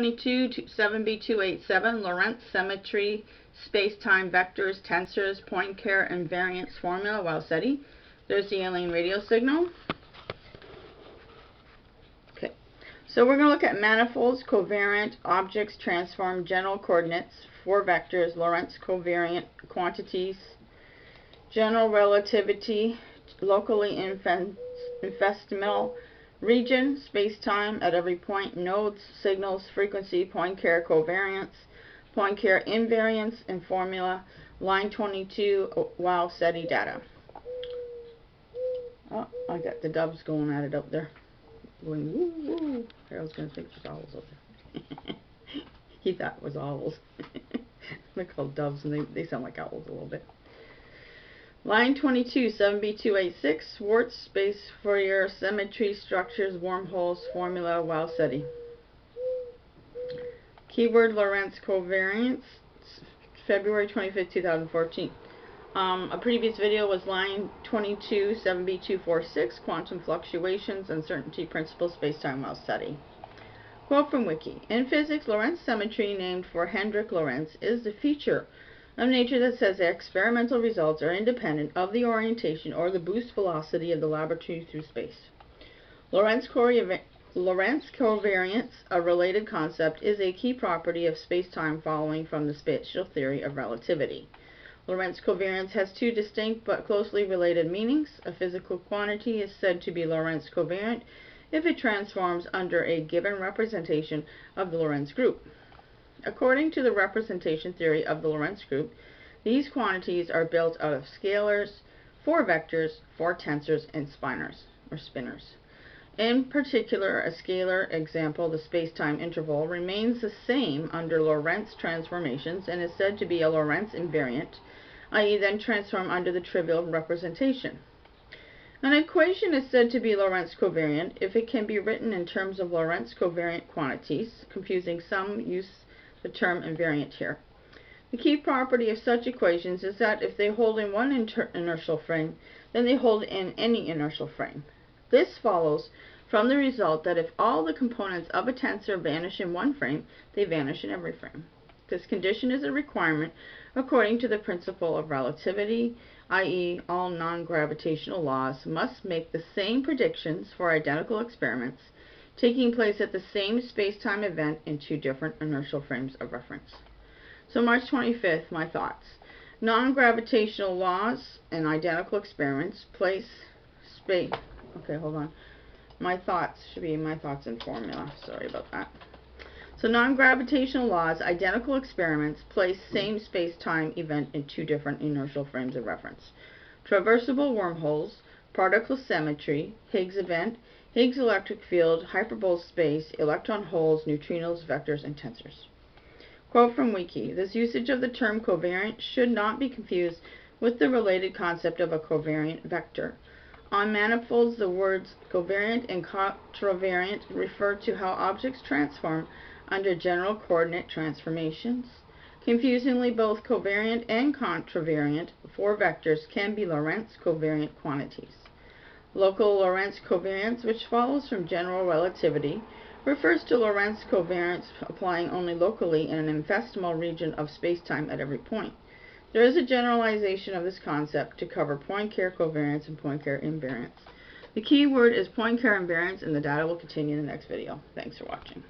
7b287 Lorentz Symmetry, Spacetime Vectors, Tensors, Poincare, Invariance Formula, Wow Seti. There's the alien radio signal. Okay, so we're going to look at manifolds, covariant, objects, transform, general coordinates, four vectors, Lorentz covariant, quantities, general relativity, locally infinitesimal, region, space-time at every point, nodes, signals, frequency, Poincare covariance, Poincare invariance, and formula, line 22, Wow Seti data. Oh, I got the doves going at it up there. Going woo woo. I was going to think it was owls up there. He thought it was owls. They're called doves and they sound like owls a little bit. Line 22, 7b286, Schwartz, space, Fourier, symmetry, structures, wormholes, formula, Wow Seti. Keyword Lorentz covariance, February 25th, 2014. A previous video was line 22, 7b246, quantum fluctuations, uncertainty principles, spacetime, Wow Seti. Quote from Wiki. In physics, Lorentz symmetry, named for Hendrik Lorentz, is the feature of nature that says that experimental results are independent of the orientation or the boost velocity of the laboratory through space. Lorentz covariance, a related concept, is a key property of spacetime following from the spatial theory of relativity. Lorentz covariance has two distinct but closely related meanings. A physical quantity is said to be Lorentz covariant if it transforms under a given representation of the Lorentz group. According to the representation theory of the Lorentz group, these quantities are built out of scalars, four vectors, four tensors, and spinors. In particular, a scalar example, the spacetime interval, remains the same under Lorentz transformations and is said to be a Lorentz invariant, i.e. then transform under the trivial representation. An equation is said to be Lorentz covariant if it can be written in terms of Lorentz covariant quantities. Confusing some use the term invariant here. The key property of such equations is that if they hold in one inertial frame, then they hold in any inertial frame. This follows from the result that if all the components of a tensor vanish in one frame, they vanish in every frame. This condition is a requirement according to the principle of relativity, i.e. all non-gravitational laws must make the same predictions for identical experiments taking place at the same spacetime event in two different inertial frames of reference. So March 25th, my thoughts. Non-gravitational laws and identical experiments place space. Okay, hold on. My thoughts should be my thoughts and formula. Sorry about that. So non-gravitational laws, identical experiments, place same space-time event in two different inertial frames of reference. Traversable wormholes, particle symmetry, Higgs event, Higgs electric field, hyperbolic space, electron holes, neutrinos, vectors, and tensors. Quote from Wiki. This usage of the term covariant should not be confused with the related concept of a covariant vector. On manifolds, the words covariant and contravariant refer to how objects transform under general coordinate transformations. Confusingly, both covariant and contravariant, four vectors, can be Lorentz covariant quantities. Local Lorentz covariance, which follows from general relativity, refers to Lorentz covariance applying only locally in an infinitesimal region of spacetime at every point. There is a generalization of this concept to cover Poincare covariance and Poincare invariance. The key word is Poincare invariance, and the data will continue in the next video. Thanks for watching.